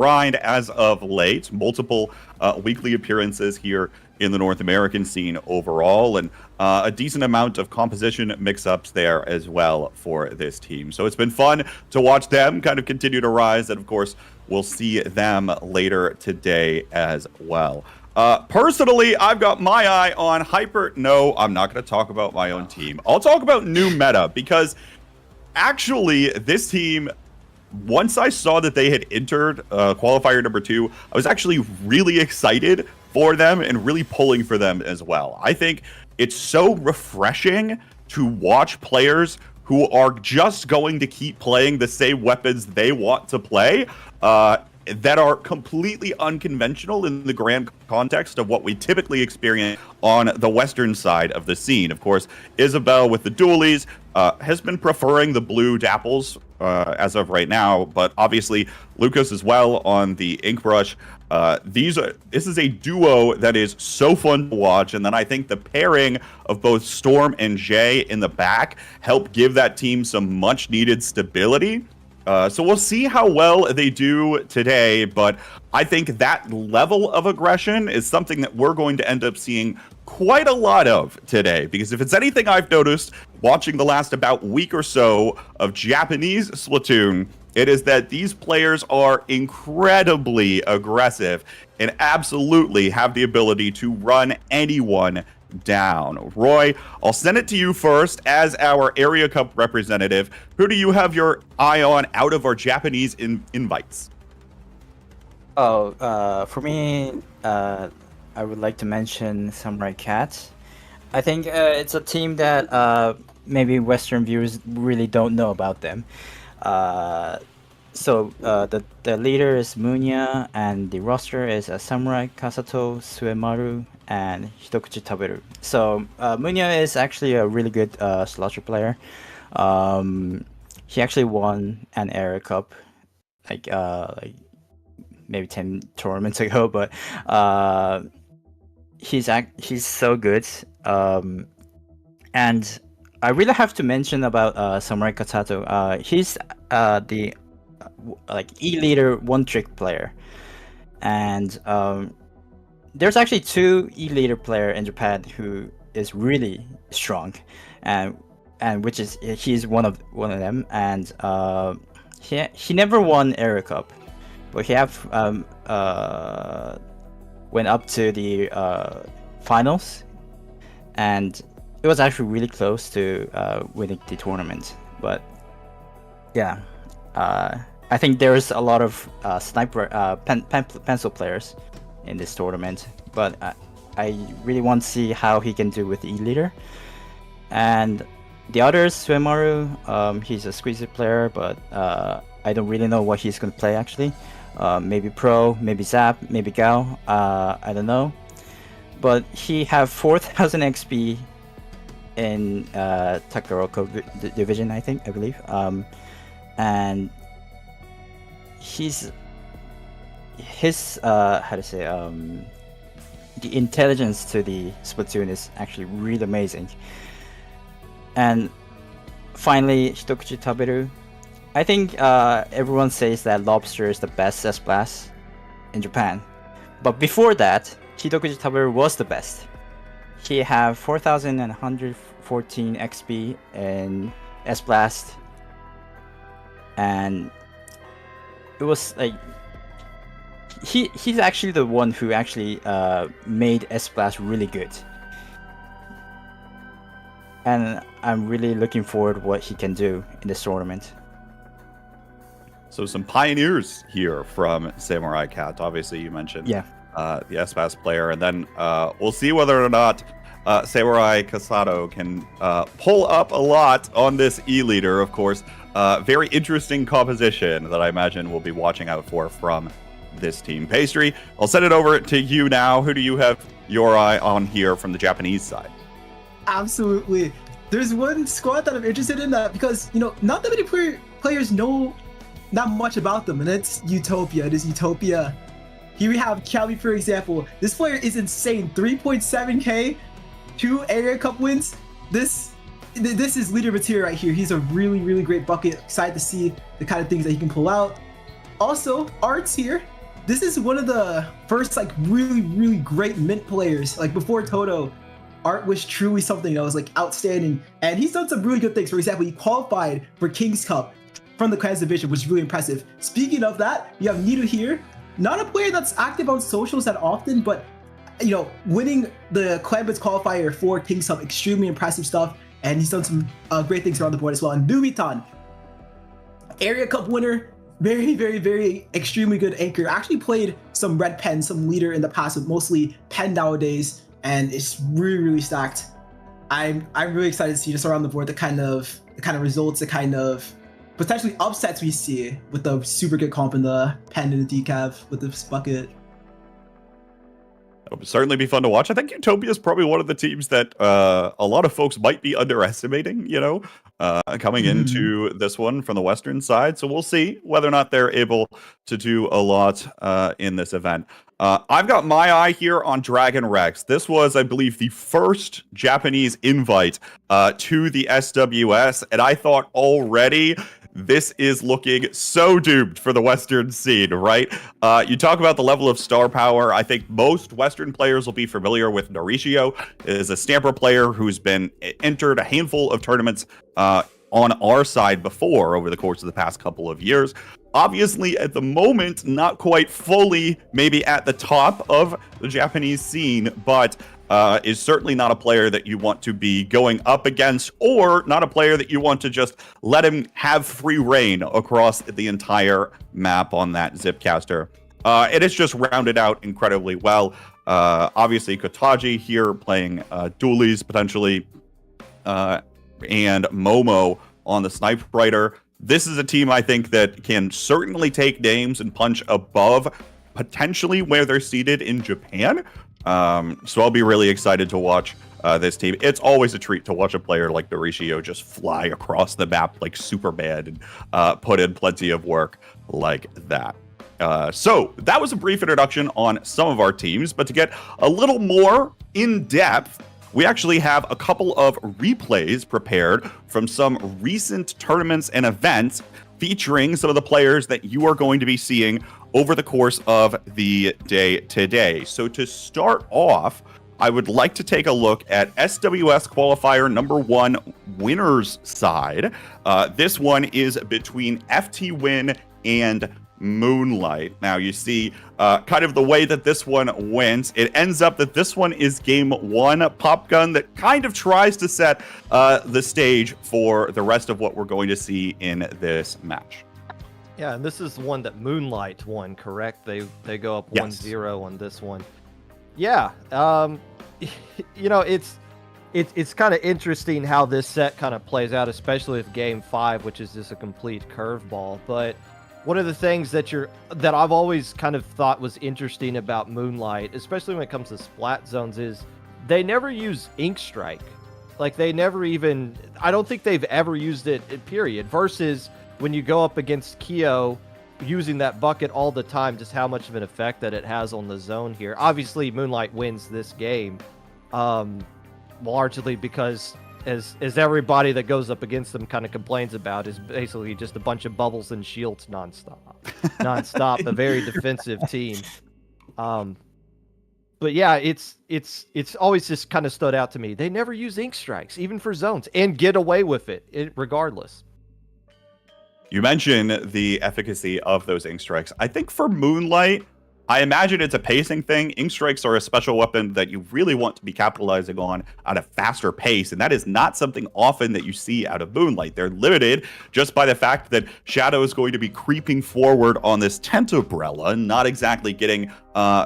grind as of late. Multiple weekly appearances here in the North American scene overall, and a decent amount of composition mix-ups there as well for this team. So it's been fun to watch them kind of continue to rise, and of course, we'll see them later today as well. Personally, I've got my eye on Hyper. No, I'm not going to talk about my own team. I'll talk about new meta, because actually, this team, once I saw that they had entered qualifier number 2, I was actually really excited for them and really pulling for them as well. I think it's so refreshing to watch players who are just going to keep playing the same weapons they want to play, that are completely unconventional in the grand context of what we typically experience on the western side of the scene. Of course, Isabel with the dualies has been preferring the blue dapples as of right now, but obviously Lucas as well on the ink brush. This is a duo that is so fun to watch, and then I think the pairing of both Storm and Jay in the back help give that team some much needed stability. So we'll see how well they do today, but I think that level of aggression is something that we're going to end up seeing quite a lot of today, because if it's anything I've noticed watching the last about week or so of Japanese Splatoon, it is that these players are incredibly aggressive and absolutely have the ability to run anyone down. Roy, I'll send it to you first as our Area Cup representative. Who do you have your eye on out of our Japanese invites? For me, I would like to mention Samurai Cat. I think it's a team that maybe Western viewers really don't know about them. So the leader is Munya, and the roster is Samurai, Kasato, Suemaru, and Hitokuchi Taberu. So Munya is actually a really good Slasher player. He actually won an Area Cup, like maybe 10 tournaments ago, but he's so good. And I really have to mention about Samurai Kasato. He's the E-leader one-trick player, and there's actually 2 E-leader player in Japan who is really strong, and which is he's one of them, and he never won Area Cup, but he have went up to the finals, and it was actually really close to winning the tournament. But yeah, I think there's a lot of sniper pencil players in this tournament, but I really want to see how he can do with E-leader. And the others, Suemaru, he's a squeezer player, but I don't really know what he's going to play actually. Maybe Pro, maybe Zap, maybe Gao, I don't know. But he have 4,000 XP in Takaroko division, I believe. And his how to say, the intelligence to the Splatoon is actually really amazing. And finally, Hitokuchi Taberu. I think everyone says that Lobster is the best S-Blast in Japan, but before that, Hitokuchi Taberu was the best. He have 4,114 XP in S-Blast, and it was like he's actually the one who actually made S-Blast really good, and I'm really looking forward to what he can do in this tournament. So some pioneers here from Samurai Cat. Obviously, you mentioned the S-Blast player, and then we'll see whether or not Samurai Kasato can pull up a lot on this E-leader. Of course, very interesting composition that I imagine we'll be watching out for from this team. Pastry, I'll send it over to you now. Who do you have your eye on here from the Japanese side? Absolutely. There's one squad that I'm interested in because, not that many players know not much about them, and it's Utopia. It is Utopia. Here we have Calvi, for example. This player is insane. 3.7k, 2 Area Cup wins. This is leader material right here. He's a really, really great bucket. Excited to see the kind of things that he can pull out. Also, Arts here. this is one of the first like really, really great mint players. Like before Toto, Art was truly something that was like outstanding. And he's done some really good things. For example, he qualified for King's Cup from the Clans Division, which is really impressive. Speaking of that, you have Nido here. Not a player that's active on socials that often, but you know, winning the Clanbits qualifier for King's Cup, extremely impressive stuff. And he's done some great things around the board as well. And Nubitan, Area Cup winner, very, very, very extremely good anchor. Actually played some red pen, some leader in the past, but mostly pen nowadays, and it's really, really stacked. I'm really excited to see just around the board the kind of results, the kind of potentially upsets we see with the super good comp in the pen and the decav with this bucket. It would certainly be fun to watch. I think Utopia is probably one of the teams that a lot of folks might be underestimating, coming into this one from the Western side. So we'll see whether or not they're able to do a lot in this event. I've got my eye here on Dragon Rex. This was, I believe, the first Japanese invite to the SWS, and I thought already this is looking so doomed for the Western scene, right? You talk about the level of star power. I think most Western players will be familiar with Norishio. It is a Stamper player who's been entered a handful of tournaments on our side before over the course of the past couple of years. Obviously, at the moment, not quite fully maybe at the top of the Japanese scene, but is certainly not a player that you want to be going up against, or not a player that you want to just let him have free reign across the entire map on that Zipcaster. It is just rounded out incredibly well. Obviously, Kotaji here playing dualies potentially, and Momo on the Snipe Rider. This is a team I think that can certainly take names and punch above potentially where they're seated in Japan. So I'll be really excited to watch this team. It's always a treat to watch a player like Norishio just fly across the map like Superman and put in plenty of work like that. So that was a brief introduction on some of our teams, but to get a little more in depth, we actually have a couple of replays prepared from some recent tournaments and events featuring some of the players that you are going to be seeing over the course of the day today. So to start off, I would like to take a look at SWS Qualifier number 1 winners side. This one is between FT Win and Moonlight. Now you see kind of the way that this one went. It ends up that this one is game 1 Pop Gun that kind of tries to set the stage for the rest of what we're going to see in this match. Yeah, and this is the one that Moonlight won, correct? They go up 1-0 on this one. Yeah, it's kind of interesting how this set kind of plays out, especially with game 5, which is just a complete curveball. But one of the things that I've always kind of thought was interesting about Moonlight, especially when it comes to splat zones, is they never use Ink Strike. Like they never even, I don't think they've ever used it, period. Versus when you go up against Kyo using that bucket all the time, just how much of an effect that it has on the zone here. Obviously, Moonlight wins this game, largely because as everybody that goes up against them kind of complains about, is basically just a bunch of bubbles and shields nonstop. A very defensive team. But yeah, it's always just kind of stood out to me. They never use Ink Strikes, even for zones, and get away with it regardless. You mentioned the efficacy of those Ink Strikes. I think for Moonlight, I imagine it's a pacing thing. Ink Strikes are a special weapon that you really want to be capitalizing on at a faster pace, and that is not something often that you see out of Moonlight. They're limited just by the fact that Shadow is going to be creeping forward on this tent umbrella, not exactly getting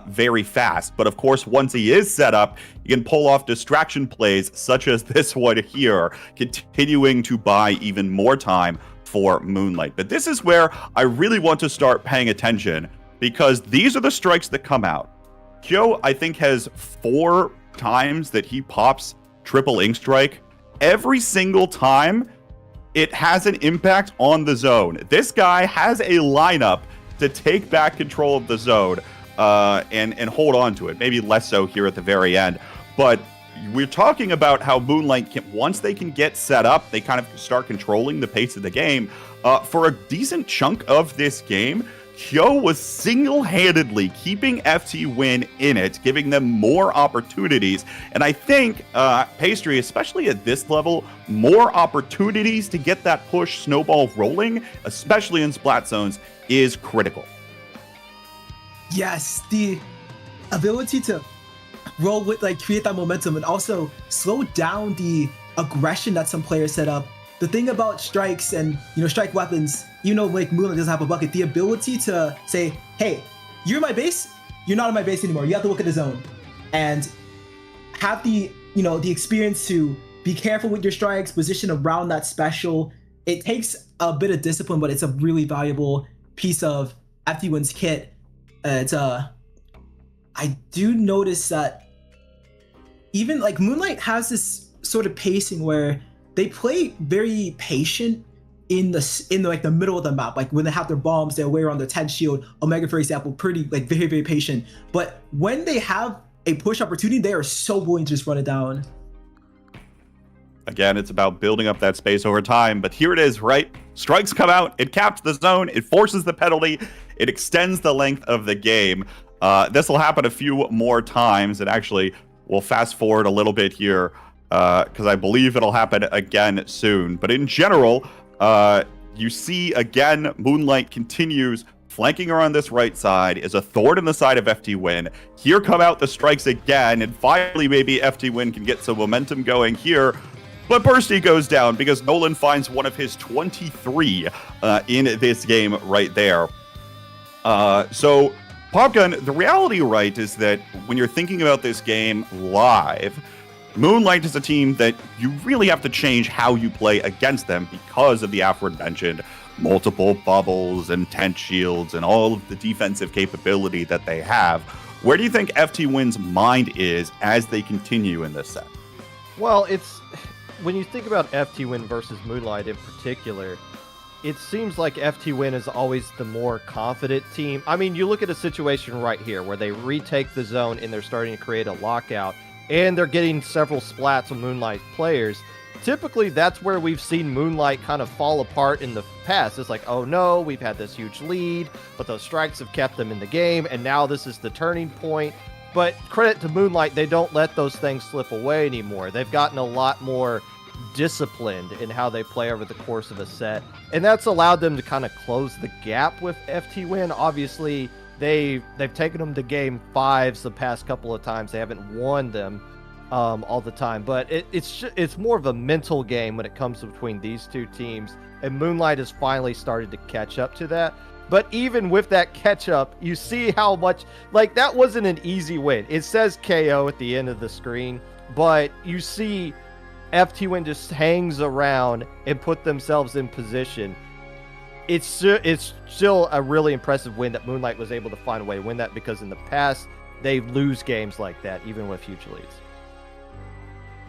very fast. But of course, once he is set up, you can pull off distraction plays such as this one here, continuing to buy even more time for Moonlight. But this is where I really want to start paying attention, because these are the strikes that come out. Kyo, I think, has 4 times that he pops triple Ink Strike. Every single time, it has an impact on the zone. This guy has a lineup to take back control of the zone and hold on to it. Maybe less so here at the very end. But we're talking about how Moonlight can, once they can get set up, they kind of start controlling the pace of the game. For a decent chunk of this game, Kyo was single-handedly keeping FT Win in it, giving them more opportunities. And I think Pastry, especially at this level, more opportunities to get that push snowball rolling, especially in splat zones, is critical. Yes, the ability to roll with, like, create that momentum and also slow down the aggression that some players set up. The thing about strikes and, strike weapons, like Moonlight doesn't have a bucket, the ability to say, hey, you're my base, you're not in my base anymore. You have to look at the zone and have the, the experience to be careful with your strikes, position around that special. It takes a bit of discipline, but it's a really valuable piece of FT Win's kit. I do notice that even like Moonlight has this sort of pacing where they play very patient in the middle of the map. Like when they have their bombs, they're way around their 10 shield. Omega, for example, pretty like very, very patient. But when they have a push opportunity, they are so willing to just run it down. Again, it's about building up that space over time, but here it is, right? Strikes come out, it caps the zone, it forces the penalty, it extends the length of the game. This will happen a few more times, and actually, we'll fast forward a little bit here, because I believe it'll happen again soon. But in general, you see, again, Moonlight continues flanking around this right side, is a thorn in the side of FT Win. Here come out the strikes again, and finally maybe FT Win can get some momentum going here. But Bursty goes down because Nolan finds one of his 23 in this game right there. So, Popgun, the reality, right, is that when you're thinking about this game live, Moonlight is a team that you really have to change how you play against them because of the aforementioned multiple bubbles and tent shields and all of the defensive capability that they have. Where do you think FT Win's mind is as they continue in this set? Well, when you think about FT Win versus Moonlight in particular, it seems like FT Win is always the more confident team. I mean, you look at a situation right here where they retake the zone and they're starting to create a lockout, and they're getting several splats of Moonlight players. Typically, that's where we've seen Moonlight kind of fall apart in the past. It's like, oh no, we've had this huge lead, but those strikes have kept them in the game, and now this is the turning point. But credit to Moonlight, they don't let those things slip away anymore. They've gotten a lot more disciplined in how they play over the course of a set, and that's allowed them to kind of close the gap with FT Win. Obviously, they've taken them to game 5s the past couple of times. They haven't won them all the time, but it's more of a mental game when it comes between these two teams, and Moonlight has finally started to catch up to that. But even with that catch up, you see how much, like, that wasn't an easy win. It says KO at the end of the screen, but you see FT Win just hangs around and put themselves in position. It's still a really impressive win that Moonlight was able to find a way to win that, because in the past, they lose games like that, even with huge leads.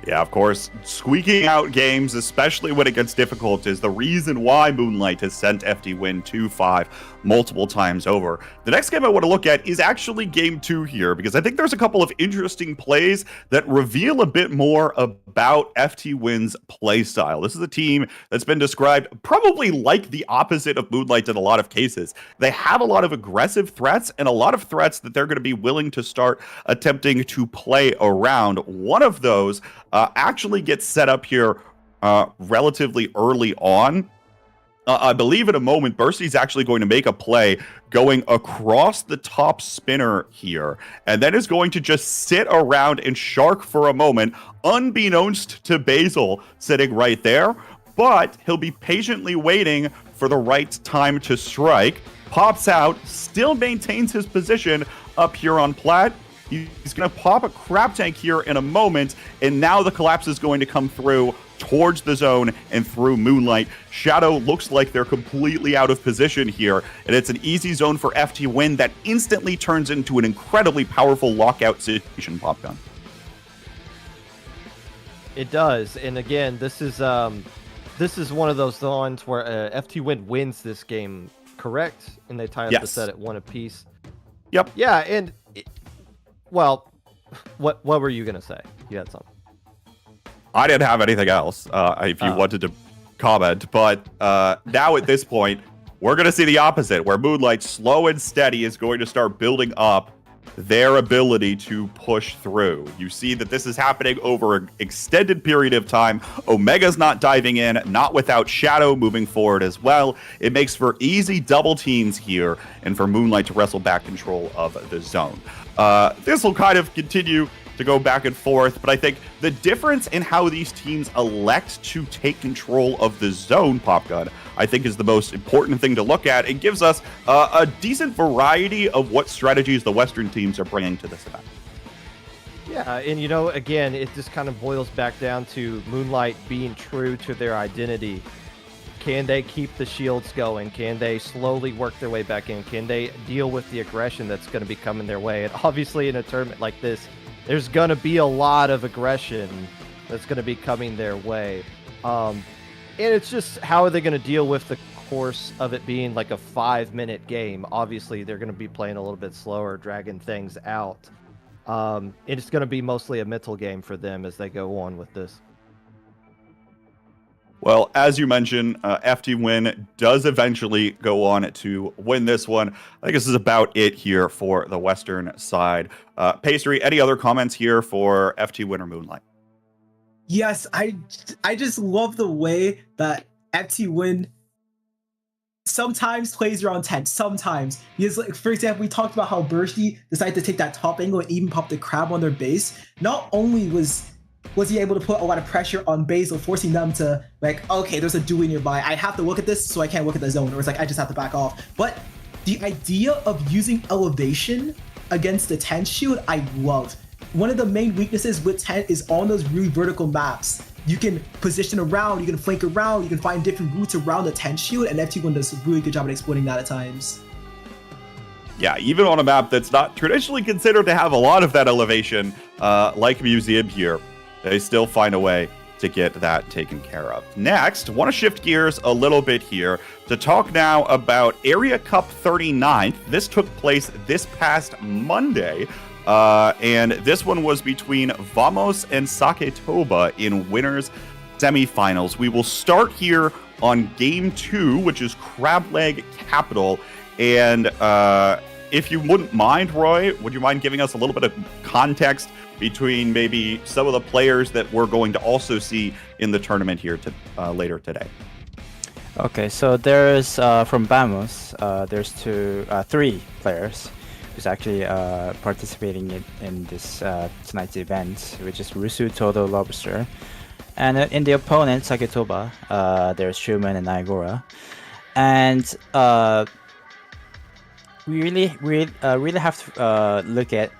Yeah, of course, squeaking out games, especially when it gets difficult, is the reason why Moonlight has sent FT Win 2-5 multiple times over. The next game I want to look at is actually game 2 here, because I think there's a couple of interesting plays that reveal a bit more about FT Win's play style. This is a team that's been described probably like the opposite of Moonlight in a lot of cases. They have a lot of aggressive threats and a lot of threats that they're going to be willing to start attempting to play around. One of those actually gets set up here relatively early on. I believe in a moment, Bursty's actually going to make a play going across the top spinner here, and then is going to just sit around and shark for a moment, unbeknownst to Basil sitting right there, but he'll be patiently waiting for the right time to strike, pops out, still maintains his position up here on plat. He's going to pop a crab tank here in a moment, and now the collapse is going to come through towards the zone and through Moonlight. Shadow looks like they're completely out of position here, and it's an easy zone for FT Win that instantly turns into an incredibly powerful lockout situation, Popgun. It does, and again, this is one of those ones where FT Win wins this game, correct? And they tie up the set at 1 apiece. Yep. Yeah, and well, what were you gonna say? You had something. I didn't have anything else. If you wanted to comment, but now at this point, we're going to see the opposite, where Moonlight, slow and steady, is going to start building up their ability to push through. You see that this is happening over an extended period of time. Omega's not diving in, not without Shadow moving forward as well. It makes for easy double teams here, and for Moonlight to wrestle back control of the zone. This will kind of continue to go back and forth, but I think the difference in how these teams elect to take control of the zone, Popgun, I think is the most important thing to look at. It gives us a decent variety of what strategies the Western teams are bringing to this event. Yeah, and again, it just kind of boils back down to Moonlight being true to their identity. Can they keep the shields going? Can they slowly work their way back in? Can they deal with the aggression that's going to be coming their way? And obviously in a tournament like this, there's going to be a lot of aggression that's going to be coming their way. And it's just, how are they going to deal with the course of it being like a 5-minute game? Obviously, they're going to be playing a little bit slower, dragging things out. It's going to be mostly a mental game for them as they go on with this. Well, as you mentioned, FT Win does eventually go on to win this one. I think this is about it here for the Western side. Pastry, any other comments here for FT Win or Moonlight? Yes, I just love the way that FT Win sometimes plays around 10, sometimes. Because, like, for example, we talked about how Bursty decided to take that top angle and even pop the crab on their base. Not only was he able to put a lot of pressure on Basil, forcing them to, like, okay, there's a duel nearby. I have to look at this, so I can't look at the zone. Or it's like, I just have to back off. But the idea of using elevation against the 10 shield, I love. One of the main weaknesses with 10 is on those really vertical maps. You can position around, you can flank around, you can find different routes around the 10 shield, and FT1 does a really good job at exploiting that at times. Yeah, even on a map that's not traditionally considered to have a lot of that elevation, like Museum here, they still find a way to get that taken care of. Next, want to shift gears a little bit here to talk now about Area Cup 39th. This took place this past Monday, and this one was between Vamos and Saketoba in winners semifinals. We will start here on game 2, which is Crab Leg Capital, and if you wouldn't mind, Roy, would you mind giving us a little bit of context between maybe some of the players that we're going to also see in the tournament here later today? Okay, so there's from Vamos, there's three players who's actually participating in this tonight's event, which is Rusu, Todo, Lobster. And in the opponent, Saketoba, there's Schumann and Igora. And we really have to look at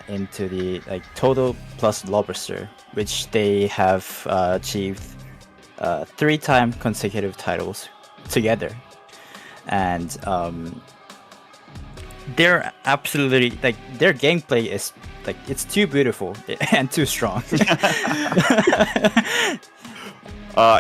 into the Todo plus Lobster, which they have achieved 3-time consecutive titles together, and they're absolutely their gameplay is it's too beautiful and too strong.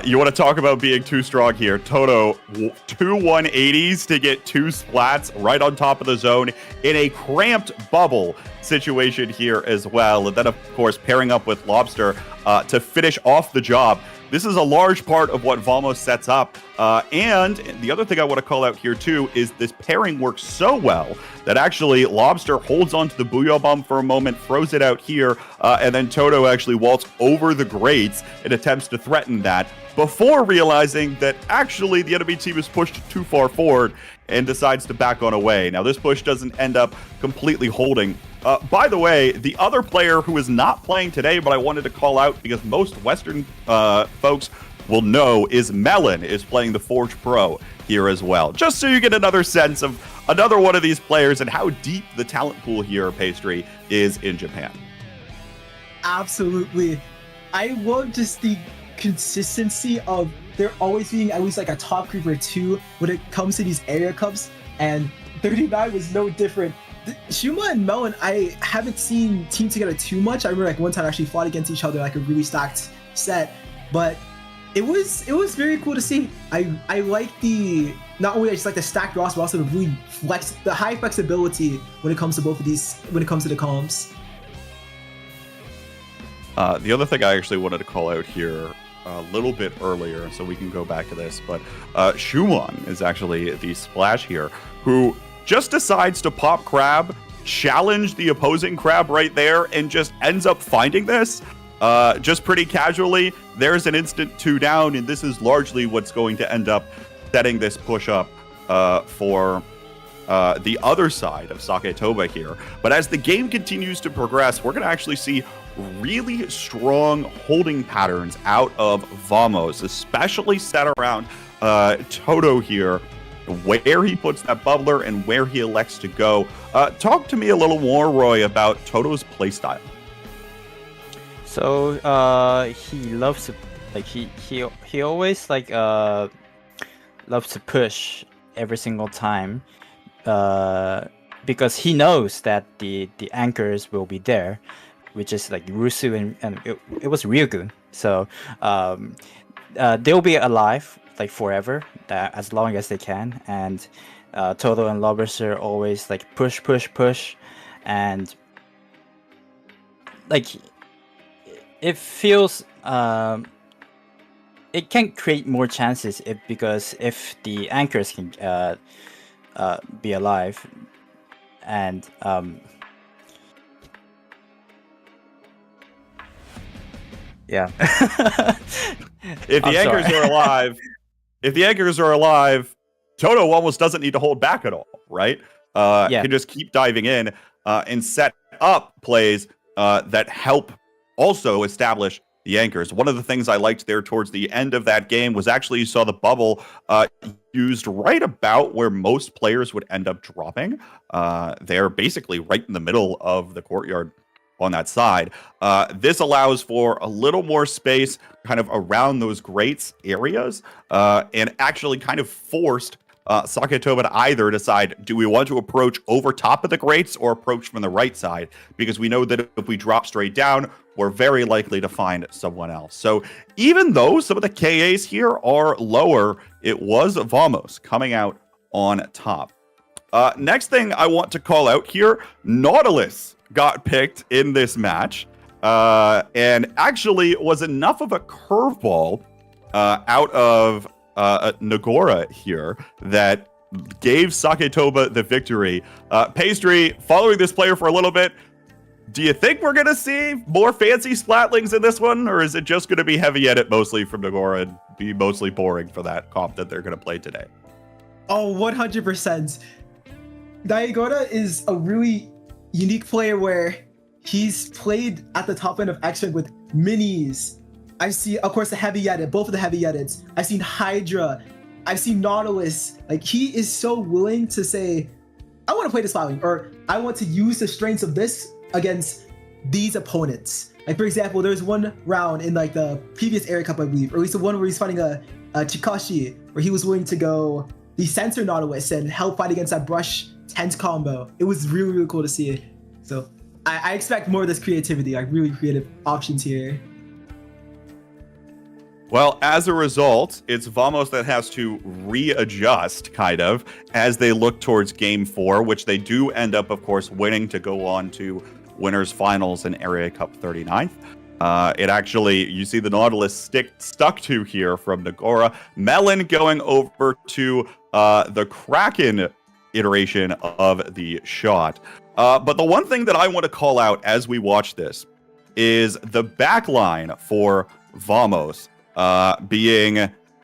You want to talk about being too strong here. Toto, 2 180s to get 2 splats right on top of the zone in a cramped bubble situation here as well. And then, of course, pairing up with Lobster to finish off the job. This is a large part of what Vamos sets up. And the other thing I want to call out here, too, is this pairing works so well that actually Lobster holds onto the Booyah Bomb for a moment, throws it out here, and then Toto actually waltz over the grates and attempts to threaten that before realizing that actually the enemy team is pushed too far forward and decides to back on away. Now, this push doesn't end up completely holding. By the way, the other player who is not playing today, but I wanted to call out because most Western folks will know, is Melon is playing the Forge Pro here as well. Just so you get another sense of another one of these players and how deep the talent pool here, Pastry, is in Japan. Absolutely. I love just the consistency of there always being at least a top group or two when it comes to these area cups, and 39 was no different. Shuma and Melon, I haven't seen team together too much. I remember one time actually fought against each other a really stacked set, but it was very cool to see. I like the not only I just like the stacked roster, but also the really the high flexibility when it comes to both of these when it comes to the comps. The other thing I actually wanted to call out here a little bit earlier, so we can go back to this. But Shumon is actually the splash here, who just decides to pop crab, challenge the opposing crab right there, and just ends up finding this just pretty casually. There's an instant 2 down, and this is largely what's going to end up setting this push up for the other side of Saketoba here. But as the game continues to progress, we're going to actually see really strong holding patterns out of Vamos, especially set around Toto here, where he puts that bubbler and where he elects to go. Talk to me a little more, Roy, about Toto's playstyle. So he loves to he always loves to push every single time, because he knows that the anchors will be there, which is like Rusu and it was Ryugu. So they'll be alive like forever, as long as they can. And Toto and Lobster always like push, and like it feels it can create more chances because if the anchors can be alive, and yeah. If the anchors are alive, Toto almost doesn't need to hold back at all, right? Can just keep diving in and set up plays that help also establish the anchors. One of the things I liked there towards the end of that game was actually you saw the bubble used right about where most players would end up dropping. They're basically right in the middle of the courtyard on that side. This allows for a little more space kind of around those grates areas, and actually kind of forced Saketoba to either decide, do we want to approach over top of the grates or approach from the right side? Because we know that if we drop straight down, we're very likely to find someone else. So even though some of the KAs here are lower, it was Vamos coming out on top. Next thing I want to call out here, Nautilus got picked in this match, and actually was enough of a curveball out of Nagora here that gave Saketoba the victory. Pastry, following this player for a little bit, do you think we're going to see more fancy Splatlings in this one, or is it just going to be heavy edit mostly from Nagora and be mostly boring for that comp that they're going to play today? Oh, 100%. Nagora is a really unique player where he's played at the top end of X-Rank with minis. I see, of course, the heavy edit, both of the heavy edits. I've seen Hydra. I've seen Nautilus. Like, he is so willing to say, I want to play this Splatling, or I want to use the strengths of this against these opponents. Like, for example, there's one round in like the previous Area Cup, I believe, or at least the one where he's fighting a Chikashi, where he was willing to go the Sensor Nautilus and help fight against that Brush Tense combo. It was really, really cool to see. So I expect more of this creativity, like really creative options here. Well, as a result, it's Vamos that has to readjust, kind of, as they look towards Game 4, which they do end up, of course, winning to go on to Winners Finals in Area Cup 39th. It actually, you see the Nautilus stuck to here from Nagora. Melon going over to the Kraken iteration of the shot. But the one thing that I want to call out as we watch this is the backline for Vamos. Being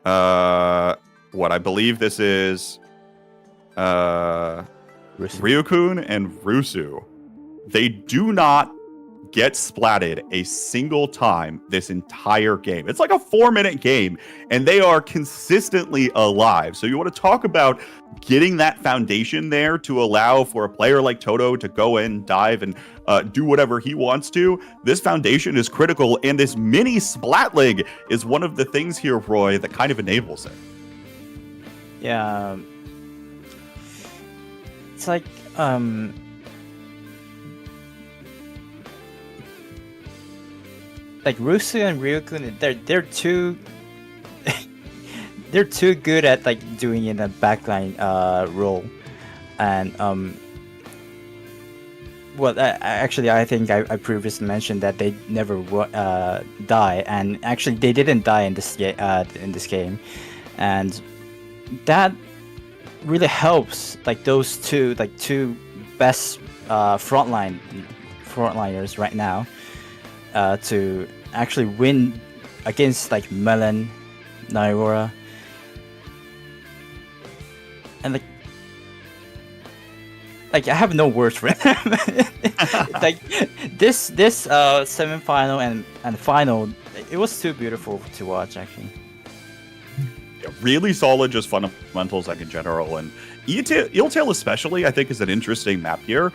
what I believe this is Ryukun and Rusu. They do not get splatted a single time this entire game. It's like a 4-minute game, and they are consistently alive. So you want to talk about getting that foundation there to allow for a player like Toto to go in, dive, and do whatever he wants to. This foundation is critical, and this mini Splatling is one of the things here, Roy, that kind of enables it. Yeah. It's like, like Rusu and Ryukun, they're too they're too good at like doing in a backline role, and Well, actually, I think I previously mentioned that they never die, and actually, they didn't die in this game, and that really helps. Like those two best frontliners right now, to actually win against like Melon, Nairora, and like I have no words for it. Like this semi-final and final, it was too beautiful to watch actually. Yeah, really solid, just fundamentals like in general, and Eeltail especially I think is an interesting map here,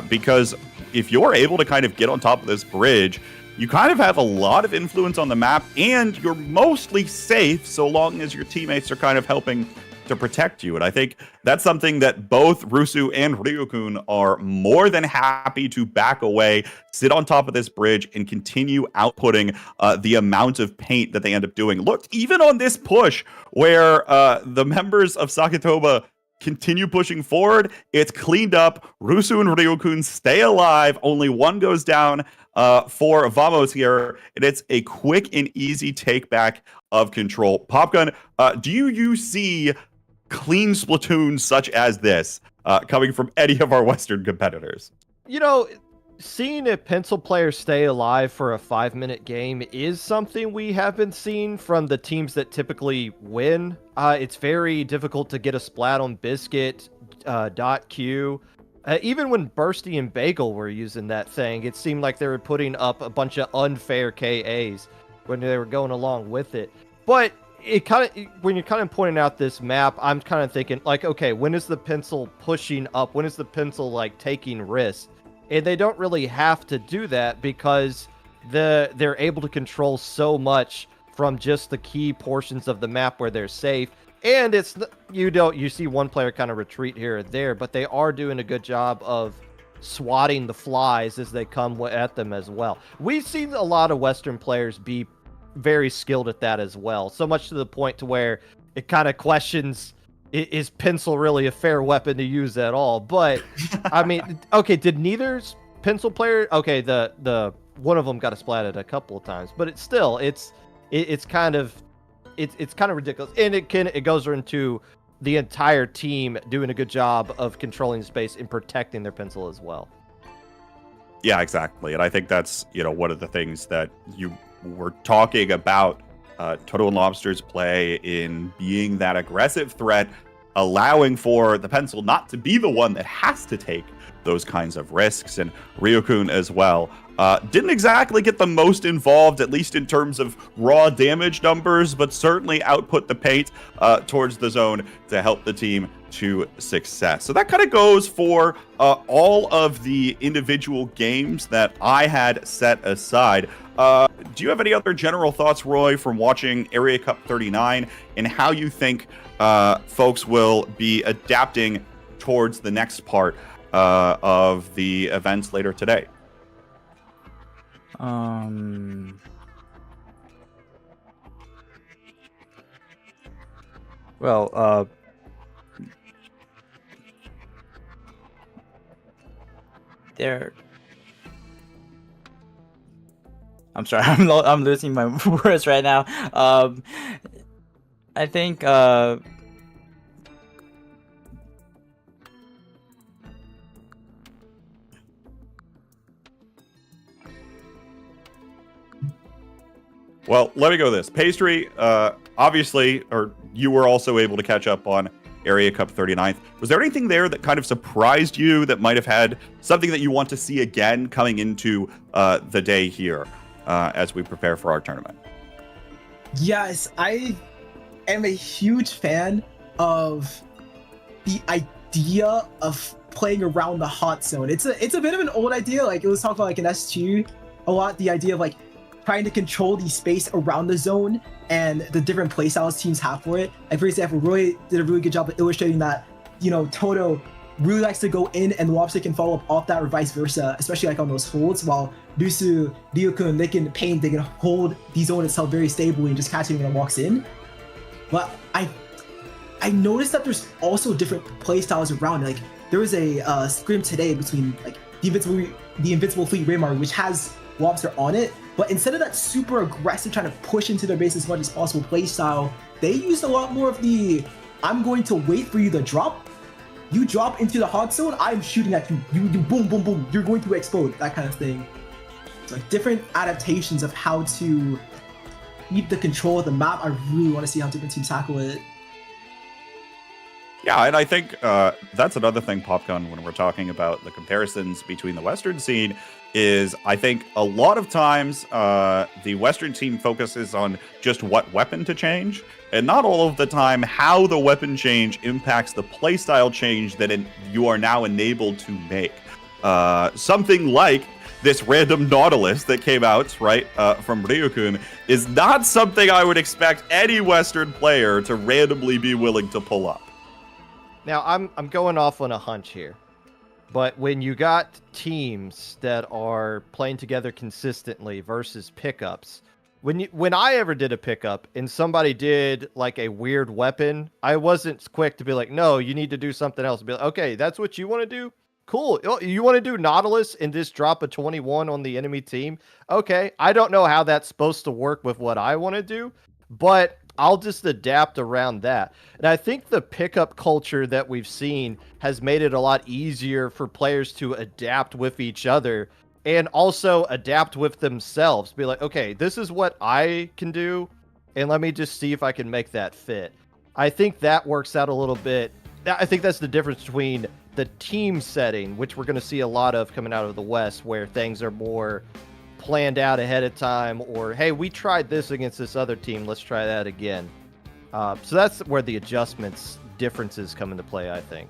because if you're able to kind of get on top of this bridge, you kind of have a lot of influence on the map, and you're mostly safe so long as your teammates are kind of helping to protect you. And I think that's something that both Rusu and Ryukun are more than happy to back away, sit on top of this bridge, and continue outputting the amount of paint that they end up doing. Look, even on this push where the members of Sakatoba continue pushing forward, it's cleaned up. Rusu and Ryukun stay alive. Only one goes down for Vamos here, and it's a quick and easy take back of control. Popgun, do you see clean Splatoon such as this coming from any of our Western competitors? You know, seeing a pencil player stay alive for a 5-minute game is something we have been seeing from the teams that typically win. It's very difficult to get a splat on Biscuit, .Q. Even when Bursty and Bagel were using that thing, it seemed like they were putting up a bunch of unfair KAs when they were going along with it. But it kind of, when you're kind of pointing out this map, I'm kind of thinking like, okay, when is the pencil pushing up? When is the pencil like taking risks? And they don't really have to do that because they're able to control so much from just the key portions of the map where they're safe. And it's, you see one player kind of retreat here or there, but they are doing a good job of swatting the flies as they come at them as well. We've seen a lot of Western players be very skilled at that as well, so much to the point to where it kind of questions, is pencil really a fair weapon to use at all? But I mean, okay, did neither's pencil player, okay, the one of them got splatted a couple of times, but it's still, it's kind of ridiculous, and it goes into the entire team doing a good job of controlling space and protecting their pencil as well. Yeah, exactly. And I think that's, one of the things that you were talking about Toto and Lobster's play in being that aggressive threat, allowing for the pencil not to be the one that has to take those kinds of risks. And Ryukun as well didn't exactly get the most involved, at least in terms of raw damage numbers, but certainly output the paint towards the zone to help the team to success. So that kind of goes for all of the individual games that I had set aside. Do you have any other general thoughts, Roy, from watching Area Cup 39 and how you think folks will be adapting towards the next part of the events later today? Well, I'm sorry, I'm losing my words right now. I think well, let me go this. Pastry, obviously, or you were also able to catch up on Area Cup 39th. Was there anything there that kind of surprised you that might have had something that you want to see again coming into the day here as we prepare for our tournament? Yes, I am a huge fan of the idea of playing around the hot zone. It's a bit of an old idea. Like, it was talked about like in S2 a lot, the idea of like trying to control the space around the zone and the different playstyles teams have for it. Like, for example, Roy did a really good job of illustrating that, Toto really likes to go in and Lobster can follow up off that or vice versa, especially like on those holds, while Rusu, Ryukun, they can paint, they can hold the zone itself very stably and just catch it when it walks in. But I noticed that there's also different playstyles around. Like, there was a scrim today between like the Invincible Fleet Raymar, which has Lobster on it, but instead of that super aggressive trying to push into their base as much as possible play style, they used a lot more of the I'm going to wait for you to drop. You drop into the hot zone, I'm shooting at you. You boom, boom, boom. You're going to explode, that kind of thing. So like different adaptations of how to keep the control of the map. I really want to see how different teams tackle it. Yeah, and I think that's another thing, Popgun, when we're talking about the comparisons between the Western scene, is I think a lot of times the Western team focuses on just what weapon to change, and not all of the time how the weapon change impacts the playstyle change that you are now enabled to make. Something like this random Nautilus that came out, right, from Ryukun, is not something I would expect any Western player to randomly be willing to pull up. Now, I'm going off on a hunch here, but when you got teams that are playing together consistently versus pickups, when I ever did a pickup and somebody did like a weird weapon, I wasn't quick to be like, no, you need to do something else. Be like, okay, that's what you want to do? Cool. You want to do Nautilus and just drop a 21 on the enemy team? Okay, I don't know how that's supposed to work with what I want to do, but I'll just adapt around that. And I think the pickup culture that we've seen has made it a lot easier for players to adapt with each other and also adapt with themselves. Be like, okay, this is what I can do, and let me just see if I can make that fit. I think that works out a little bit. I think that's the difference between the team setting, which we're going to see a lot of coming out of the West, where things are more planned out ahead of time, or hey, we tried this against this other team, let's try that again. So that's where the adjustments differences come into play, I think.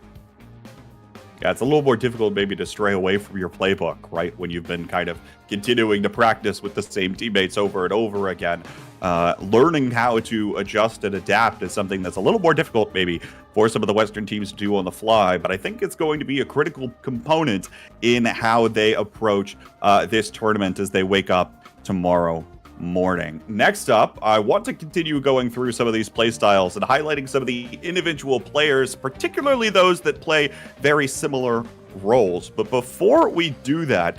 Yeah, it's a little more difficult maybe to stray away from your playbook, right? When you've been kind of continuing to practice with the same teammates over and over again. Learning how to adjust and adapt is something that's a little more difficult maybe for some of the Western teams to do on the fly, but I think it's going to be a critical component in how they approach this tournament as they wake up tomorrow morning. Next up, I want to continue going through some of these play styles and highlighting some of the individual players, particularly those that play very similar roles. But before we do that,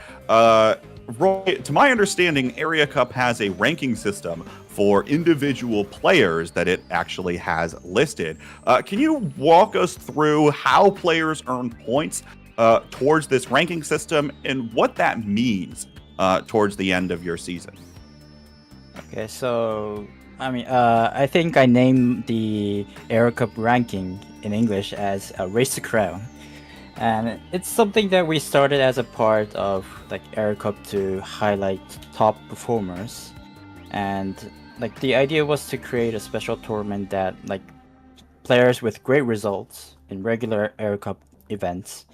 Roy, to my understanding, Area Cup has a ranking system for individual players that it actually has listed. Can you walk us through how players earn points towards this ranking system and what that means towards the end of your season? Okay, so I think I named the Area Cup ranking in English as Race to Crown. And it's something that we started as a part of like Area Cup to highlight top performers. And like the idea was to create a special tournament that like players with great results in regular Area Cup events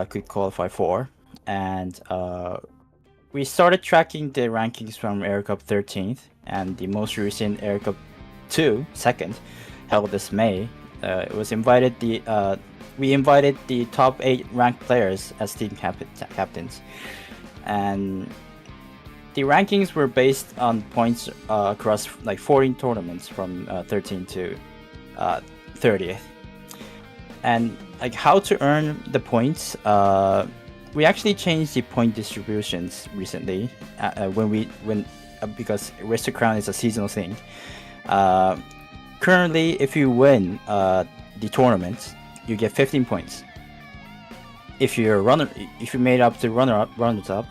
could qualify for. And we started tracking the rankings from Area Cup 13th, and the most recent Area Cup 2, second, held this May. We invited the top 8 ranked players as team captains, and the rankings were based on points across like 14 tournaments from 13 to 30th. And like how to earn the points, we actually changed the point distributions recently because Race to Crown is a seasonal thing. Currently, if you win the tournament, you get 15 points. If you made up the runners up,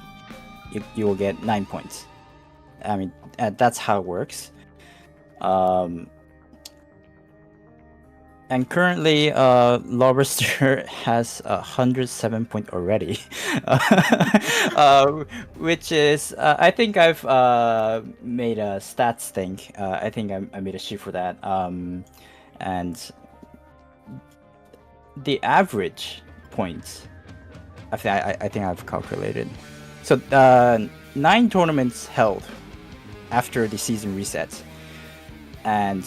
you will get 9 points. I mean, that's how it works. And currently, Lobster has 107 points already, which is I think I've made a stats thing. I think I made a sheet for that, and the average points, I think I've calculated. So 9 tournaments held after the season resets, and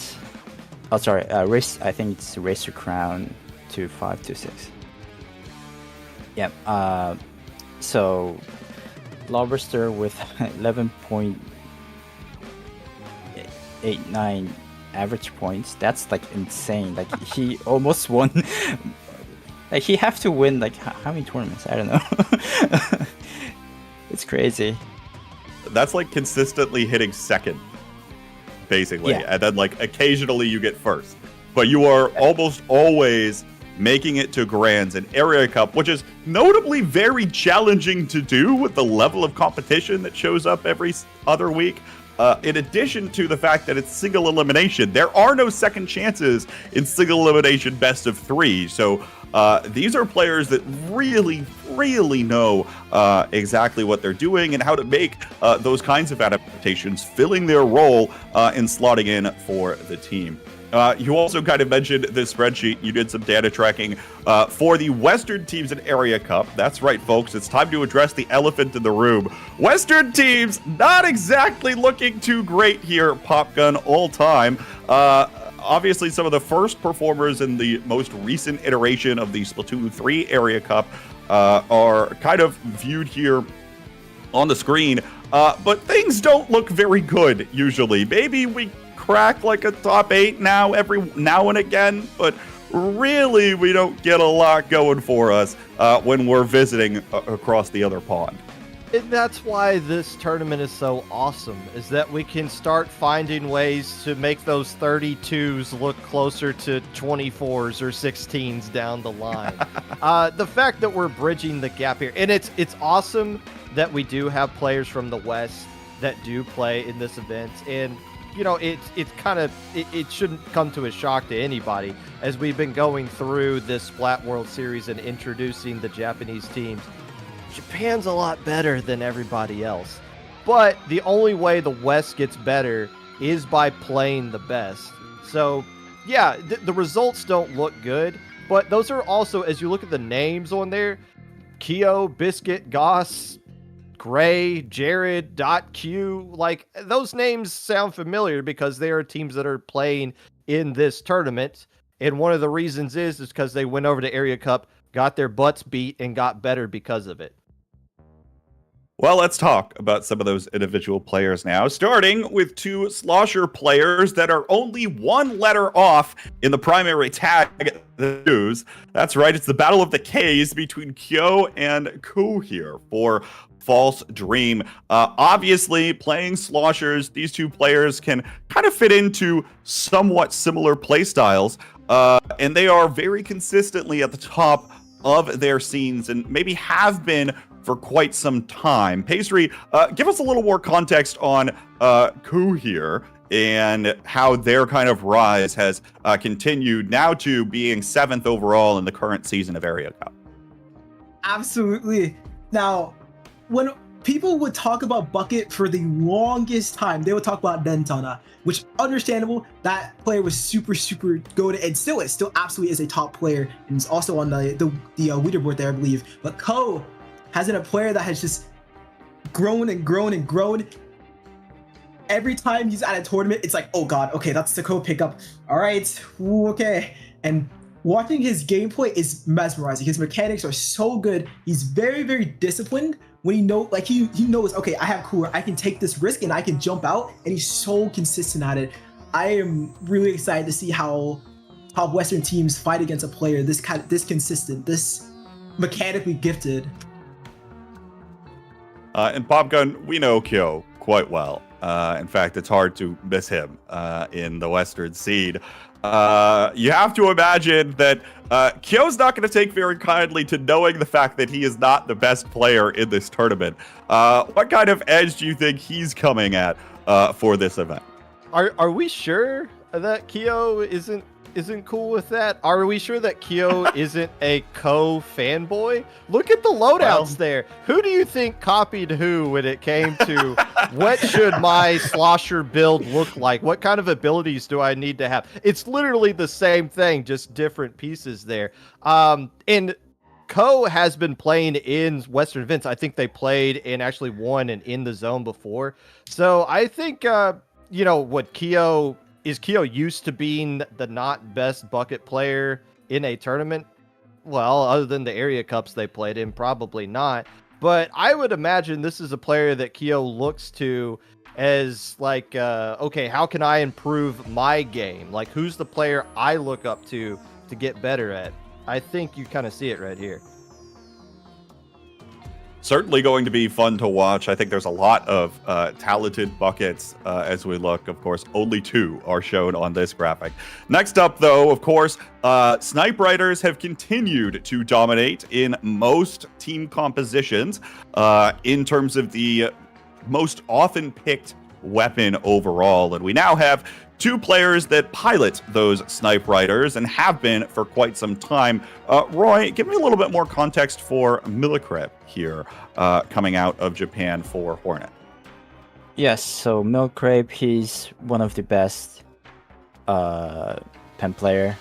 race. I think it's Race to Crown 2526. Yep. So Lobster with 11.89 average points. That's like insane. Like he almost won Like he have to win like how many tournaments? I don't know. It's crazy. That's like consistently hitting second, basically, Yeah. and then like occasionally you get first, but you are almost always making it to Grands and Area Cup, which is notably very challenging to do with the level of competition that shows up every other week. In addition to the fact that it's single elimination, there are no second chances in single elimination best of 3. So these are players that really, really know exactly what they're doing and how to make those kinds of adaptations, filling their role in slotting in for the team. You also kind of mentioned this spreadsheet. You did some data tracking for the Western teams in Area Cup. That's right, folks. It's time to address the elephant in the room. Western teams not exactly looking too great here, Popgun, all time. Obviously, some of the first performers in the most recent iteration of the Splatoon 3 Area Cup are kind of viewed here on the screen. But things don't look very good, usually. Maybe we crack like a top 8 now every now and again, but really we don't get a lot going for us when we're visiting across the other pond. And that's why this tournament is so awesome, is that we can start finding ways to make those 32s look closer to 24s or 16s down the line. The fact that we're bridging the gap here, and it's awesome that we do have players from the West that do play in this event, and you know, it's kind of, it shouldn't come to a shock to anybody as we've been going through this Splat World Series and introducing the Japanese teams. Japan's a lot better than everybody else, but the only way the West gets better is by playing the best. So yeah, the results don't look good, but those are also, as you look at the names on there, Kyo, Biscuit, Goss, Gray, Jared, .Q, like those names sound familiar because they are teams that are playing in this tournament. And one of the reasons is because they went over to Area Cup, got their butts beat, and got better because of it. Well, let's talk about some of those individual players now, starting with 2 Slosher players that are only 1 letter off in the primary tag news. That's right, it's the Battle of the K's between Kyo and Ku here for False Dream. Obviously, playing Sloshers, these 2 players can kind of fit into somewhat similar playstyles, and they are very consistently at the top of their scenes and maybe have been for quite some time. Pastry, give us a little more context on Ku here and how their kind of rise has continued now to being 7th overall in the current season of Area Cup. Absolutely. Now, when people would talk about Bucket for the longest time, they would talk about Dentana, which understandable. That player was super, super good and still absolutely is a top player and is also on the leaderboard there, I believe. But Ko has been a player that has just grown and grown and grown. Every time he's at a tournament, it's like, oh god, okay, that's the Ko pickup. All right, okay. And watching his gameplay is mesmerizing. His mechanics are so good. He's very, very disciplined. When he knows, okay, I have cooler, I can take this risk and I can jump out, and he's so consistent at it. I am really excited to see how top Western teams fight against a player this consistent, this mechanically gifted. And Popgun, we know Kyo quite well. In fact, it's hard to miss him in the Western scene. You have to imagine that Kyo's not going to take very kindly to knowing the fact that he is not the best player in this tournament. What kind of edge do you think he's coming at for this event? Are we sure that Kyo isn't cool with that? Are we sure that Kyo isn't a Ko fanboy? Look at the loadouts there. Who do you think copied who when it came to what should my slosher build look like? What kind of abilities do I need to have? It's literally the same thing, just different pieces there. And Ko has been playing in Western events. I think they played and actually won and in the zone before. So I think, what Kyo... Is Kyo used to being the not best bucket player in a tournament? Well, other than the Area Cups they played in, probably not. But I would imagine this is a player that Kyo looks to as like, okay, how can I improve my game? Like, who's the player I look up to get better at? I think you kind of see it right here. Certainly going to be fun to watch. I think there's a lot of talented buckets as we look. Of course, only 2 are shown on this graphic. Next up, though, of course, Snipe Riders have continued to dominate in most team compositions in terms of the most often picked weapon overall. And we now have 2 players that pilot those Snipe Riders and have been for quite some time. Roy, give me a little bit more context for Millikrip here, coming out of Japan for Hornet. Yes, so Millikrip, he's one of the best pen player.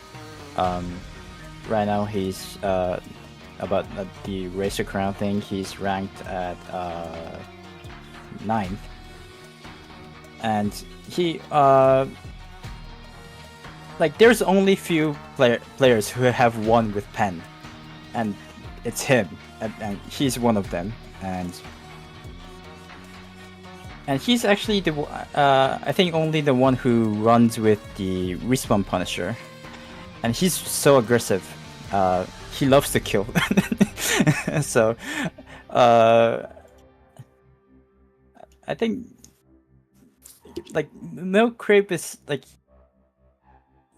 Right now he's about the Racer Crown thing, he's ranked at 9th. And he there's only few players who have won with pen, and it's him, and he's one of them. And he's actually the I think only the one who runs with the respawn Punisher, and he's so aggressive. He loves to kill. So I think Milk Crepe is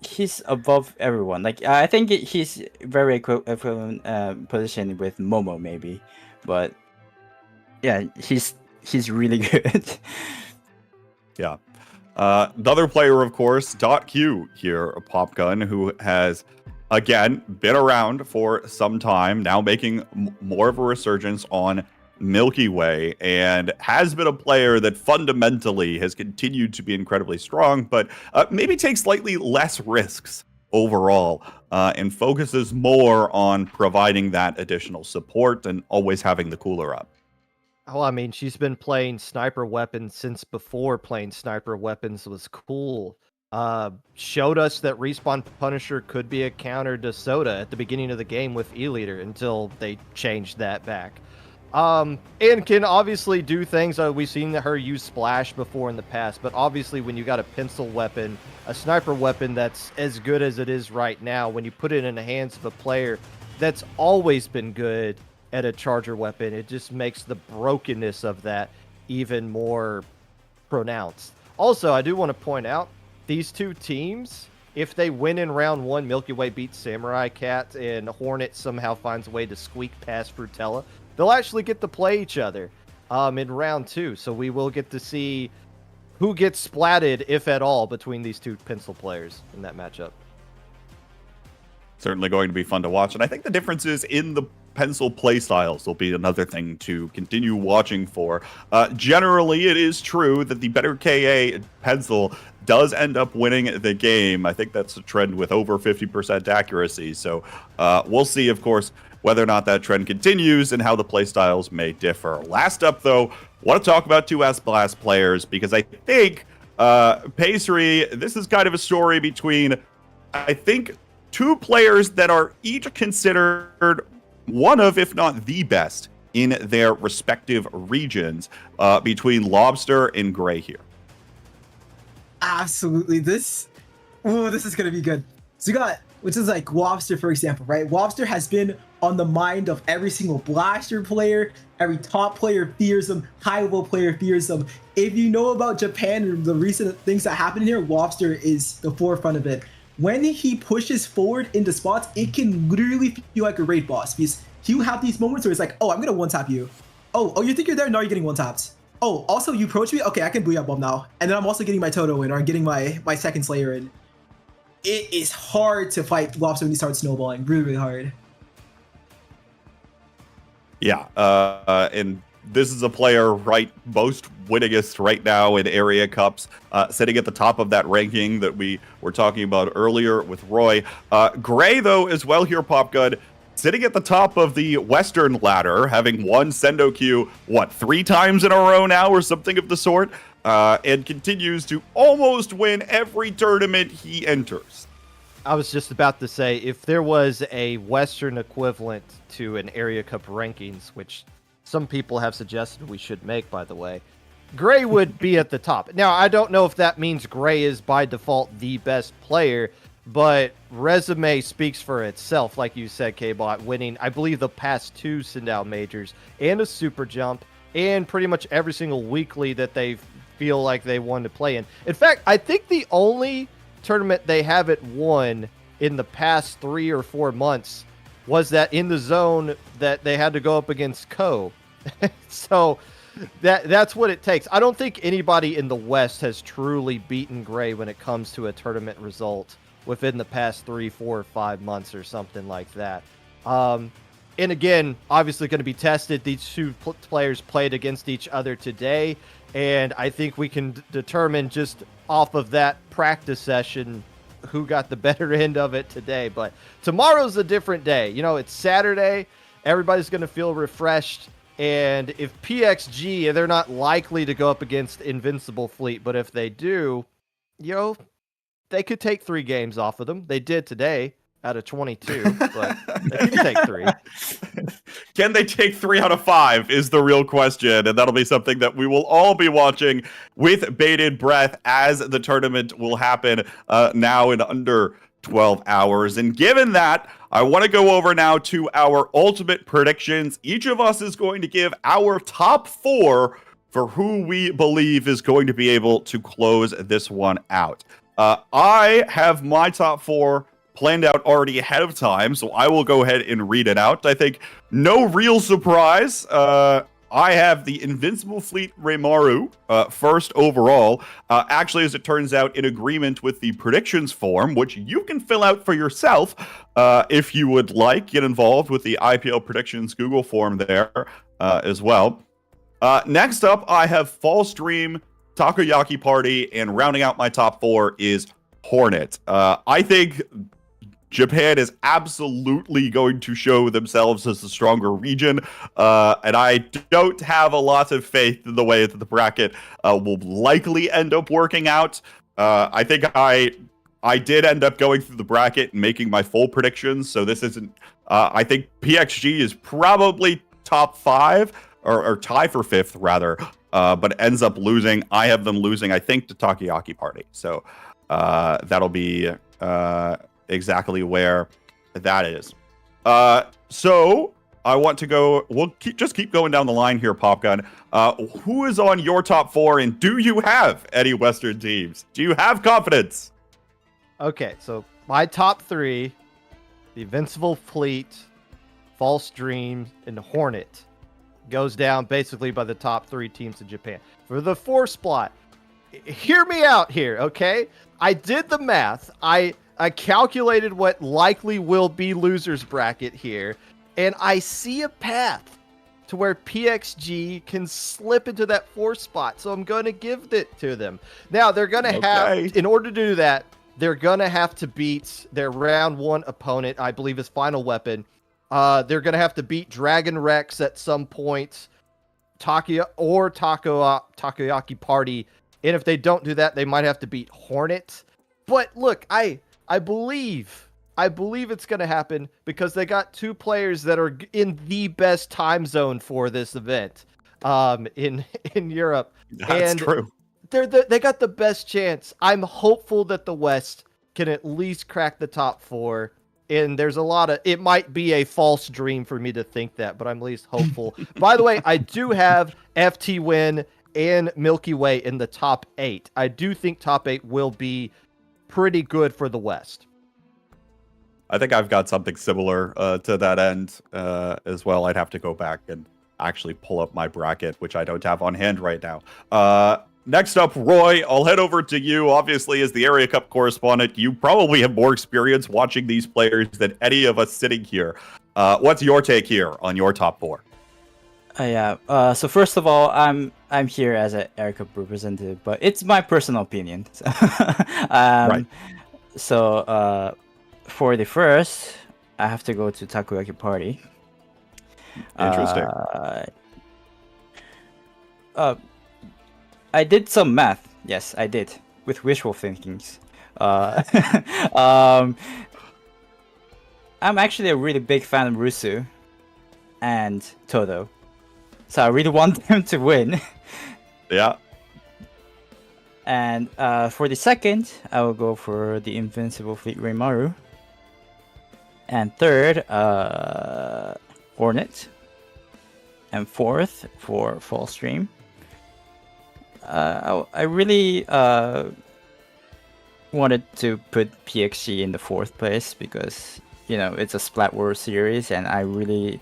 he's above everyone. I think he's very equivalent position with Momo maybe, but yeah, he's really good. Yeah. Another player, of course, .Q here, a Popgun, who has again been around for some time, now making more of a resurgence on Milky Way, and has been a player that fundamentally has continued to be incredibly strong, but maybe takes slightly less risks overall, and focuses more on providing that additional support and always having the cooler up. Oh, I mean, she's been playing sniper weapons since before playing sniper weapons was cool. Showed us that Respawn Punisher could be a counter to Soda at the beginning of the game with E-Leader until they changed that back. And can obviously do things. We've seen her use Splash before in the past, but obviously when you got a pencil weapon, a sniper weapon that's as good as it is right now, when you put it in the hands of a player that's always been good at a charger weapon, it just makes the brokenness of that even more pronounced. Also, I do want to point out, these 2 teams, if they win in round 1, Milky Way beats Samurai Cat, and Hornet somehow finds a way to squeak past Frutella, they'll actually get to play each other in round 2. So we will get to see who gets splatted, if at all, between these 2 pencil players in that matchup. Certainly going to be fun to watch. And I think the differences in the pencil play styles will be another thing to continue watching for. Generally, it is true that the better KA pencil does end up winning the game. I think that's a trend with over 50% accuracy. So we'll see, of course, whether or not that trend continues and how the playstyles may differ. Last up, though, want to talk about 2 S-Blast players, because I think, Pacery, this is kind of a story between, I think, 2 players that are each considered one of, if not the best, in their respective regions, between Lobster and Gray here. Absolutely. This is going to be good. So you got, which is like Lobster, for example, right? Lobster has been on the mind of every single Blaster player. Every top player fears him. High-level player fears him. If you know about Japan and the recent things that happened here, Lobster is the forefront of it. When he pushes forward into spots, it can literally feel like a raid boss, because he'll have these moments where it's like, oh, I'm going to one-tap you. Oh, you think you're there? No, you're getting one-tapped. Oh, also, you approach me? Okay, I can Booyah Bomb now. And then I'm also getting my Toto in, or I'm getting my second Slayer in. It is hard to fight Lobster when you start snowballing. Really, really hard. Yeah, and this is a player most winningest right now in Area Cups, sitting at the top of that ranking that we were talking about earlier with Roy. Gray, though, as well here, Popgun, sitting at the top of the Western ladder, having won Sendo Q, 3 times in a row now, or something of the sort, and continues to almost win every tournament he enters. I was just about to say, if there was a Western equivalent to an Area Cup rankings, which some people have suggested we should make, by the way, Gray would be at the top. Now, I don't know if that means Gray is by default the best player, but resume speaks for itself, like you said, K-Bot, winning, I believe, the past 2 Sindao majors and a super jump and pretty much every single weekly that they feel like they want to play in. In fact, I think the only tournament they haven't won in the past 3 or 4 months was that in the zone that they had to go up against Ko. So that's what it takes. I don't think anybody in the West has truly beaten Gray when it comes to a tournament result within the past 3, 4, or 5 months or something like that. And again, obviously going to be tested. These 2 players played against each other today, and I think we can determine just off of that practice session who got the better end of it today. But tomorrow's a different day. You know, it's Saturday. Everybody's going to feel refreshed. And if PXG, they're not likely to go up against Invincible Fleet, but if they do, you know, they could take 3 games off of them. They did today out of 22, but they can take 3. Can they take 3 out of 5 is the real question, and that'll be something that we will all be watching with bated breath as the tournament will happen now in under 12 hours. And given that, I want to go over now to our ultimate predictions. Each of us is going to give our top 4 for who we believe is going to be able to close this one out. I have my top 4 planned out already ahead of time, so I will go ahead and read it out. I think no real surprise. I have the Invincible Fleet Reimaru first overall. Actually, as it turns out, in agreement with the predictions form, which you can fill out for yourself if you would like. Get involved with the IPL predictions Google form there as well. Next up, I have False Dream, Takoyaki Party, and rounding out my top 4 is Hornet. I think Japan is absolutely going to show themselves as the stronger region, and I don't have a lot of faith in the way that the bracket will likely end up working out. I think I did end up going through the bracket and making my full predictions, so this isn't... I think PXG is probably top 5, or tie for 5th, rather, but ends up losing. I have them losing, I think, to Takoyaki Party. So that'll be exactly where that is. So I want to go... We'll just keep going down the line here, Popgun. Who is on your top 4, and do you have any Western teams? Do you have confidence? Okay, so my top 3, the Invincible Fleet, False Dream, and Hornet, goes down basically by the top 3 teams in Japan. For the 4 spot, hear me out here, okay? I did the math. I calculated what likely will be losers bracket here, and I see a path to where PXG can slip into that 4 spot, so I'm going to give it to them. Now, they're going to have, in order to do that, they're going to have to beat their round 1 opponent, I believe is Final Weapon. They're going to have to beat Dragon Rex at some point, Takoyaki Party, and if they don't do that, they might have to beat Hornet. But look, I believe it's going to happen because they got 2 players that are in the best time zone for this event in Europe. That's true. They got the best chance. I'm hopeful that the West can at least crack the top 4. And there's a lot of... It might be a false dream for me to think that, but I'm at least hopeful. By the way, I do have FT Win and Milky Way in the top 8. I do think top 8 will be pretty good for the West. I think I've got something similar to that end as well. I'd have to go back and actually pull up my bracket, which I don't have on hand right now. Next up, Roy, I'll head over to you. Obviously, as the Area Cup correspondent, you probably have more experience watching these players than any of us sitting here. What's your take here on your top 4? Yeah. So first of all, I'm here as an Area Cup representative, but it's my personal opinion. So, Right. So for the first, I have to go to Takoyaki Party. Interesting. I did some math. Yes, I did with wishful thinkings. I'm actually a really big fan of Rusu and Todo, so I really want them to win. Yeah. And for the second, I will go for the Invincible Fleet Raymaru. And third, Hornet. And fourth, for Fall Stream. I really wanted to put PXG in the fourth place because, you know, it's a Splat World Series, and I really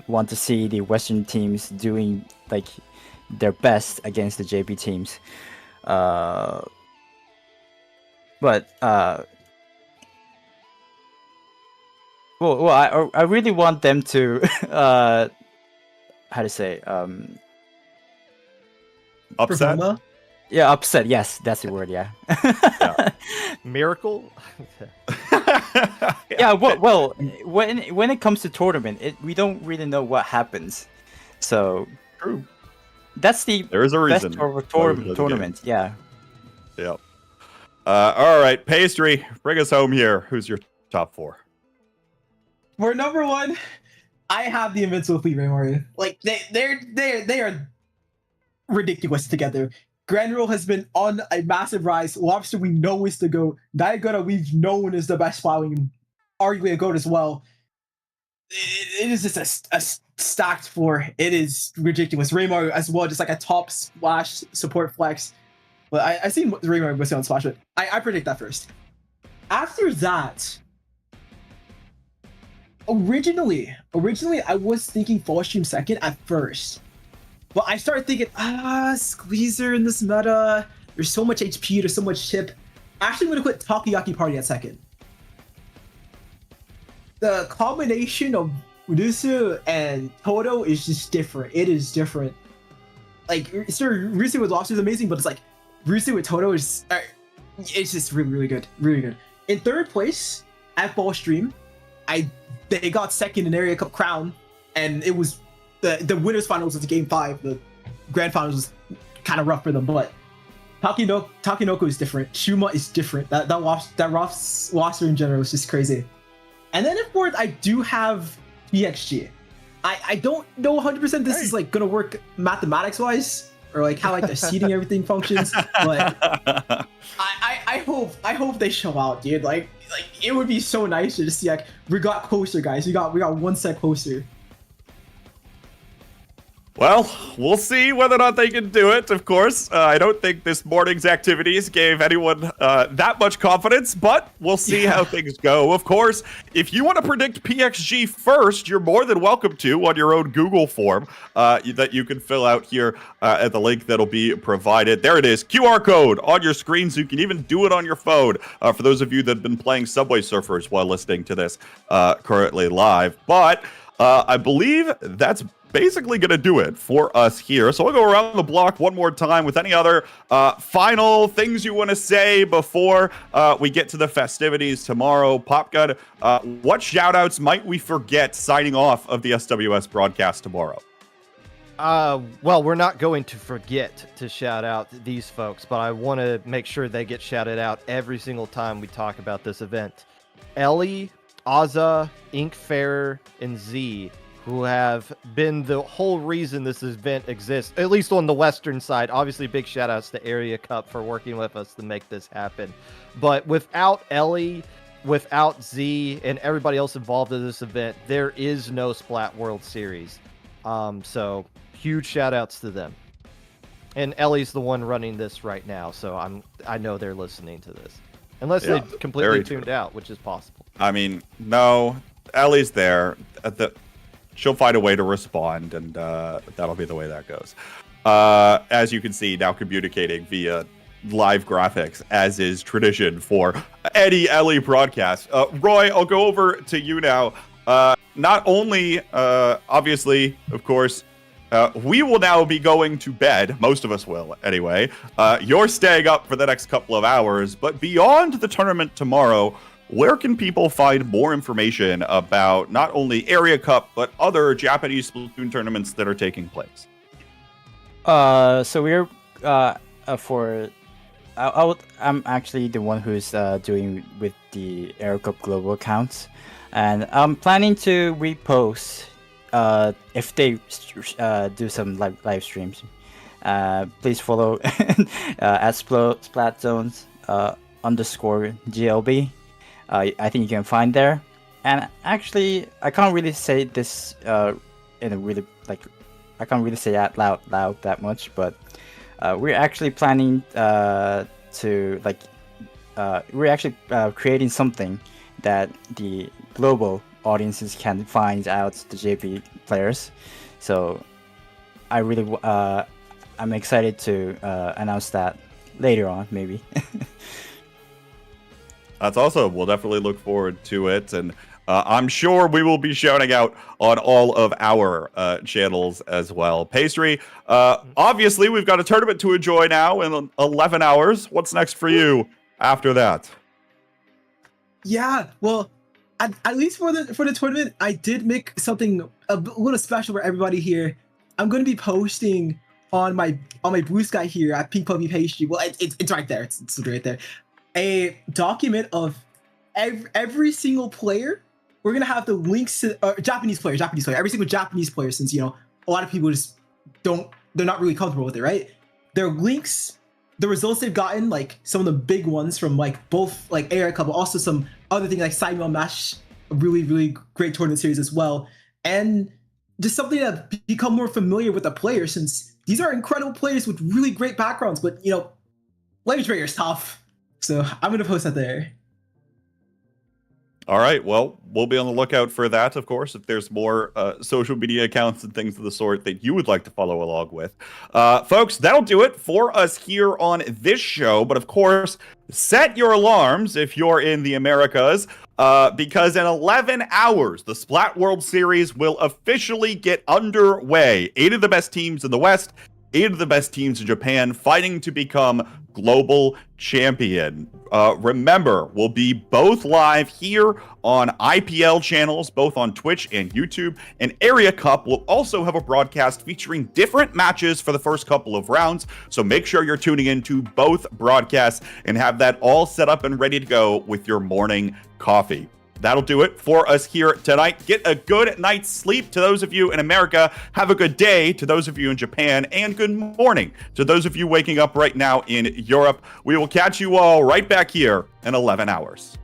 want to see the Western teams doing like their best against the JP teams. But I really want them to how to say Upset. Performa? yeah, upset. Yes, that's the word. Yeah. Miracle. Yeah. Well, when it comes to tournament, we don't really know what happens. So True. that's the There is a reason. best of a why we play the tournament. Yeah. game. Yep. All right, Pastry, bring us home here. Who's your top four? For number one, I have the Invincible Fleet Raymaru. Like they are ridiculous together. Granroll has been on a massive rise. Lobster we know is the GOAT. Diagonal we've known is the best plowing, arguably a GOAT as well. It is just a stacked floor. It is ridiculous. Raymaru as well, just like a top splash support flex. But I see Raymaru mostly on splash, but I predict that first. After that, originally I was thinking Fall Stream second at first. But I started thinking, Squeezer in this meta. There's so much HP, there's so much chip. Actually, I'm gonna put Takoyaki Party at second. The combination of Rusu and Toto is just different. It is different. Like, sure, Rusu with Lobster is amazing, but it's like, Rusu with Toto is, it's just really, really good. Really good. In third place, at Ball Stream, they got second in Area Cup crown, and it was the winners finals was game 5. The grand finals was kind of rough for them, but Takinoko is different. Shuma is different. That roster in general is just crazy. And then in fourth, I do have PXG. I don't know 100% this is like gonna work mathematics wise, or like how like the seeding everything functions, but I hope they show out, dude. Like it would be so nice to just see like we got closer, guys. We got one set closer. Well, we'll see whether or not they can do it, of course. I don't think this morning's activities gave anyone that much confidence, but we'll see how things go. Of course, if you want to predict PXG first, you're more than welcome to on your own Google form that you can fill out here at the link that'll be provided. There it is, QR code on your screen, so you can even do it on your phone for those of you that have been playing Subway Surfers while listening to this currently live. But I believe that's basically going to do it for us here. So we'll go around the block one more time with any other final things you want to say before we get to the festivities tomorrow. Popgun, what shout-outs might we forget signing off of the SWS broadcast tomorrow? Well, we're not going to forget to shout out these folks, but I want to make sure they get shouted out every single time we talk about this event. Ellie, Aza, Inkfarer, and Z, who have been the whole reason this event exists, at least on the Western side. Obviously, big shout outs to Area Cup for working with us to make this happen. But without Ellie, without Z, and everybody else involved in this event, there is no Splat World Series. So huge shout outs to them. And Ellie's the one running this right now, so I know they're listening to this. Unless they completely tuned out, which is possible. I mean, no, Ellie's there. She'll find a way to respond, and that'll be the way that goes. As you can see, now communicating via live graphics, as is tradition for any Ellie broadcast. Roy, I'll go over to you now. Not only, obviously, of course, we will now be going to bed. Most of us will, anyway. You're staying up for the next couple of hours, but beyond the tournament tomorrow, where can people find more information about not only Area Cup, but other Japanese Splatoon tournaments that are taking place? So we're I'm actually the one who's doing with the Area Cup global accounts, and I'm planning to repost if they do some live streams, please follow at Splatzones _GLB. I think you can find there. And actually, I can't really say this in a really I can't really say that loud that much, but we're actually planning to we're actually creating something that the global audiences can find out the JP players. So I really I'm excited to announce that later on, maybe. That's awesome. We'll definitely look forward to it, and I'm sure we will be shouting out on all of our channels as well. Pastry, obviously we've got a tournament to enjoy now in 11 hours. What's next for you after that? Yeah, well, at least for the tournament, I did make something a little special for everybody here. I'm going to be posting on my Blue Sky here at Pink Puppy Pastry. Well, it's right there. It's right there. A document of every single player. We're gonna have the links to Japanese player, every single Japanese player, since a lot of people just they're not really comfortable with it, right? Their links, the results they've gotten, like some of the big ones from both Area Cup, but also some other things like Simon Mash, a really great tournament series as well, and just something to become more familiar with the players, since these are incredible players with really great backgrounds, but language barrier is tough. So I'm going to post that there. All right. Well, we'll be on the lookout for that, of course, if there's more social media accounts and things of the sort that you would like to follow along with. Folks, that'll do it for us here on this show. But of course, set your alarms if you're in the Americas, because in 11 hours, the Splat World Series will officially get underway. 8 of the best teams in the West, 8 of the best teams in Japan fighting to become global champion. Remember, we'll be both live here on IPL channels, both on Twitch and YouTube. And Area Cup will also have a broadcast featuring different matches for the first couple of rounds. So make sure you're tuning into both broadcasts and have that all set up and ready to go with your morning coffee. That'll do it for us here tonight. Get a good night's sleep to those of you in America. Have a good day to those of you in Japan. And good morning to those of you waking up right now in Europe. We will catch you all right back here in 11 hours.